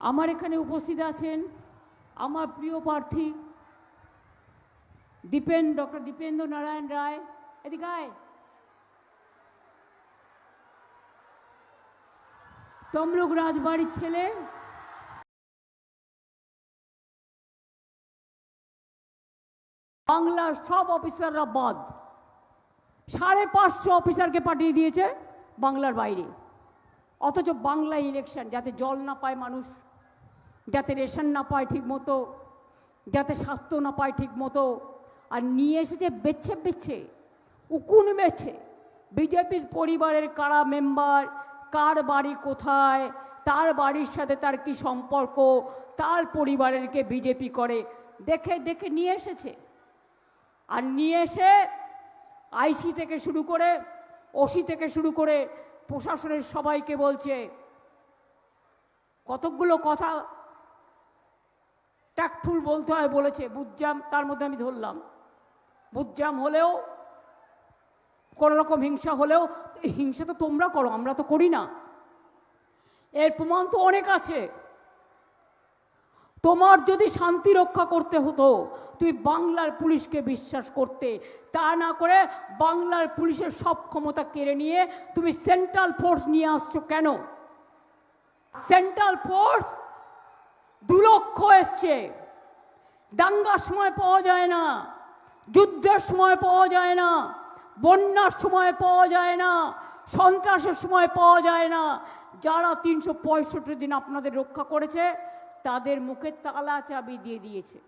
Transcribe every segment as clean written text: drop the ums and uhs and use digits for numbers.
আমার এখানে উপস্থিত আছেন আমার প্রিয় প্রার্থী ডক্টর দীপেন্দ্র নারায়ণ রায়। এদিকে আয়। তমলুক রাজবাড়ির ছেলে, বাংলার সব অফিসাররা বাদ, 550 অফিসারকে পাঠিয়ে দিয়েছে বাংলার বাইরে। অথচ বাংলা ইলেকশন, যাতে জল না পায় মানুষ, যাতে রেশন না পায় ঠিক মতো, যাতে স্বাস্থ্য না পায় ঠিক মতো, আর নিয়ে এসেছে বেছে উকুন বেছে বিজেপির পরিবারের কারা মেম্বার, কার বাড়ি কোথায়, তার বাড়ির সাথে তার কি সম্পর্ক, তার পরিবারেরকে বিজেপি করে দেখে দেখে নিয়ে এসেছে। আর নিয়ে এসে আইসি থেকে শুরু করে ওসি থেকে শুরু করে প্রশাসনের সবাইকে বলছে, কতকগুলো কথা ট্যাক্টফুল বলতে হয় বলেছে, বুঝজাম, তার মধ্যে আমি ধরলাম বুঝজাম হলেও, কোনো রকম হিংসা হলেও, হিংসা তো তোমরা করো, আমরা তো করি না। এর প্রমাণ তো অনেক আছে। তোমার যদি শান্তি রক্ষা করতে হতো তুমি বাংলার পুলিশকে বিশ্বাস করতে, তা না করে বাংলার পুলিশের সব ক্ষমতা কেড়ে নিয়ে তুমি সেন্ট্রাল ফোর্স নিয়ে আসছো কেন? সেন্ট্রাল ফোর্স 2 লক্ষ এসছে, দাঙ্গার সময় পাওয়া যায় না, যুদ্ধের সময় পাওয়া যায় না, বন্যার সময় পাওয়া যায় না, সন্ত্রাসের সময় পাওয়া যায় না। যারা 365 দিন আপনাদের রক্ষা করেছে তাদের মুখে তালা চাবি দিয়ে দিয়েছে।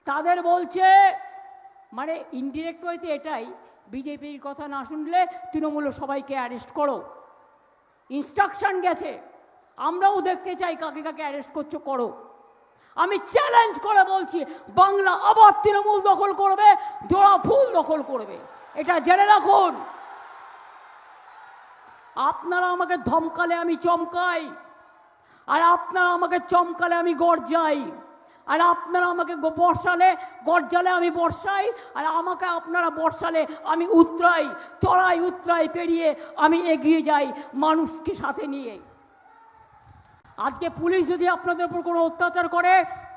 তাদের বলছে, মানে ইনডিরেক্ট হইতে এটাই, বিজেপির কথা না শুনলে তৃণমূল সবাইকে অ্যারেস্ট করো, ইনস্ট্রাকশন গেছে। আমরাও দেখতে চাই কাকে কাকে অ্যারেস্ট করছো, করো। আমি চ্যালেঞ্জ করে বলছি, বাংলা আবার তৃণমূল দখল করবে, জোড়া ফুল দখল করবে, এটা জেনে রাখুন। আপনারা আমাকে ধমকালে আমি চমকাই, আর আপনারা আমাকে চমকালে আমি গর্জাই, আর আপনারা আমাকে বর্ষালে গর্জালে আমি বর্ষাই, আর আমাকে আপনারা বর্ষালে আমি উতরাই, চড়াই উতরাই পেরিয়ে আমি এগিয়ে যাই মানুষকে সাথে নিয়ে। আজকে পুলিশ যদি আপনাদের উপর কোনো অত্যাচার করে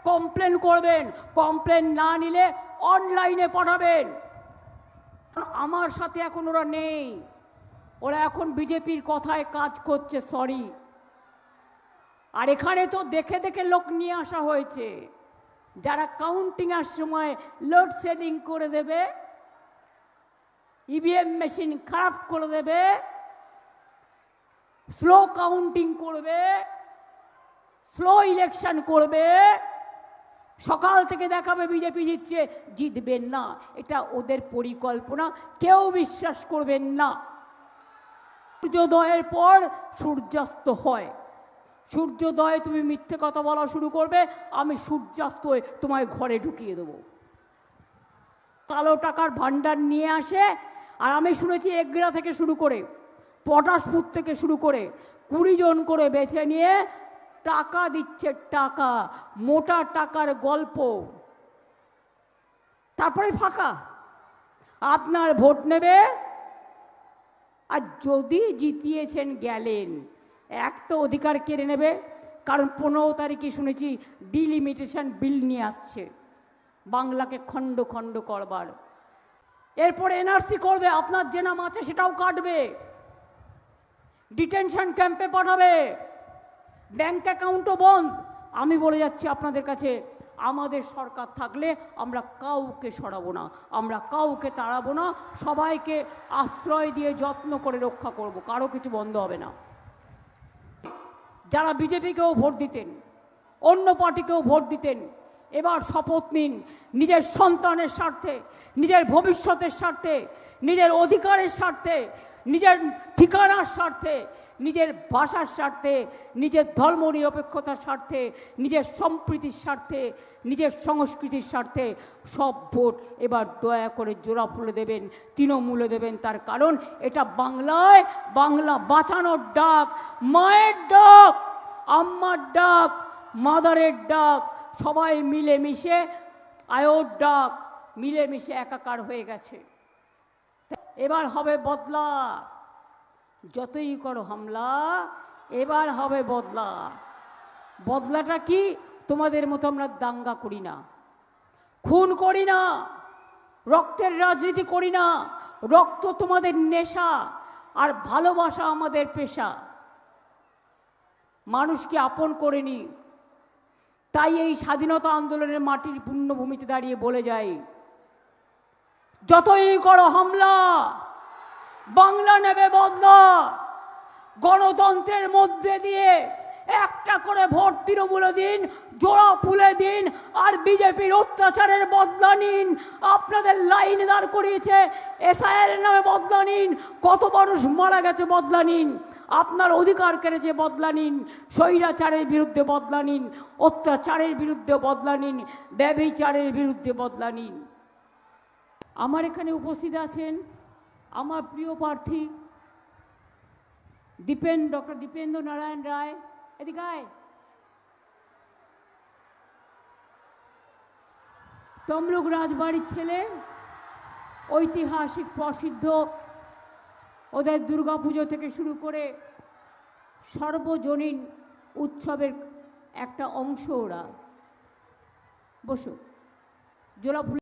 কমপ্লেন করবেন, কমপ্লেন না নিলে অনলাইনে পাঠাবেন। আমার সাথে এখন ওরা নেই, ওরা এখন বিজেপির কথায় কাজ করছে, সরি। আর এখানে তো দেখে দেখে লোক নিয়ে আসা হয়েছে, যারা কাউন্টিংয়ের সময় লোডশেডিং করে দেবে, ইভিএম মেশিন খারাপ করে দেবে, স্লো কাউন্টিং করবে, স্লো ইলেকশন করবে, সকাল থেকে দেখাবে বিজেপি জিতছে, জিতবেন না, এটা ওদের পরিকল্পনা, কেউ বিশ্বাস করবেন না। সূর্যোদয়ের পর সূর্যাস্ত হয়, সূর্যোদয়ে তুমি মিথ্যে কথা বলা শুরু করবে, আমি সূর্যাস্ত হয়ে তোমায় ঘরে ঢুকিয়ে দেবো। কালো টাকার ভান্ডার নিয়ে আসে, আর আমি শুনেছি এগরা থেকে শুরু করে পটাশপুর থেকে শুরু করে 20 জন করে বেছে নিয়ে টাকা দিচ্ছে, টাকা, মোটা টাকার গল্প। তারপরে ফাঁকা, আপনার ভোট নেবে, আর যদি জিতিয়েছেন গেলেন, এক তো অধিকার কেড়ে নেবে, কারণ 15 তারিখে শুনেছি ডিলিমিটেশন বিল নিয়ে আসছে বাংলাকে খণ্ড খণ্ড করবার। এরপরে এনআরসি করবে, আপনার যে নাম আছে সেটাও কাটবে, ডিটেনশন ক্যাম্পে পাঠাবে, ব্যাংক অ্যাকাউন্টও বন্ধ। আমি বলে যাচ্ছি আপনাদের কাছে, আমাদের সরকার থাকলে আমরা কাউকে সরাবো না, আমরা কাউকে তাড়াবো না, সবাইকে আশ্রয় দিয়ে যত্ন করে রক্ষা করব, কারো কিছু বন্ধ হবে না। যারা বিজেপিকেও ভোট দিতেন, অন্য পার্টিকেও ভোট দিতেন, এবার শপথ নিন, নিজের সন্তানের স্বার্থে, নিজের ভবিষ্যতের স্বার্থে, নিজের অধিকারের স্বার্থে, নিজের ঠিকানার স্বার্থে, নিজের ভাষার স্বার্থে, নিজের ধর্ম নিরপেক্ষতার স্বার্থে, নিজের সম্প্রীতির স্বার্থে, নিজের সংস্কৃতির স্বার্থে সব ভোট এবার দয়া করে জোড়া ফুলে দেবেন, তৃণমূলে দেবেন। তার কারণ এটা বাংলায় বাংলা বাঁচানোর ডাক, মায়ের ডাক, আম্মার ডাক, মাদারের ডাক, সবাই মিলেমিশে আয়োর ডাক, মিলেমিশে একাকার হয়ে গেছে। এবার হবে বদলা, যতই করো হামলা, এবার হবে বদলা। বদলাটা কি? তোমাদের মতো আমরা দাঙ্গা করি না, খুন করি না, রক্তের রাজনীতি করি না। রক্ত তোমাদের নেশা, আর ভালোবাসা আমাদের পেশা। মানুষকে আপন করে নি। তাই এই স্বাধীনতা আন্দোলনের মাটির পুণ্যভূমিতে দাঁড়িয়ে বলে যাই, যতই করো হামলা, বাংলা নেবে বদলা। গণতন্ত্রের মধ্যে দিয়ে একটা করে ভোট তৃণমূলে দিন, জোড়া ফুলে দিন, আর বিজেপির অত্যাচারের বদলা নিন। আপনাদের লাইন দাঁড় করিয়েছে, এসআইয়ের নামে বদলা নিন। কত মানুষ মারা গেছে, বদলা নিন। আপনার অধিকার কেড়েছে, বদলা নিন। স্বৈরাচারের বিরুদ্ধে বদলা নিন, অত্যাচারের বিরুদ্ধে বদলা নিন, ব্যভিচারের বিরুদ্ধে বদলা নিন। আমার এখানে উপস্থিত আছেন আমার প্রিয় প্রার্থী ডক্টর দীপেন্দ্র নারায়ণ রায়। এদিকে আয়। তমলুক রাজবাড়ির ছেলে, ঐতিহাসিক প্রসিদ্ধ ওদের দুর্গাপুজো থেকে শুরু করে সর্বজনীন উৎসবের একটা অংশ ওরা। বসো, জোড়া ফুল।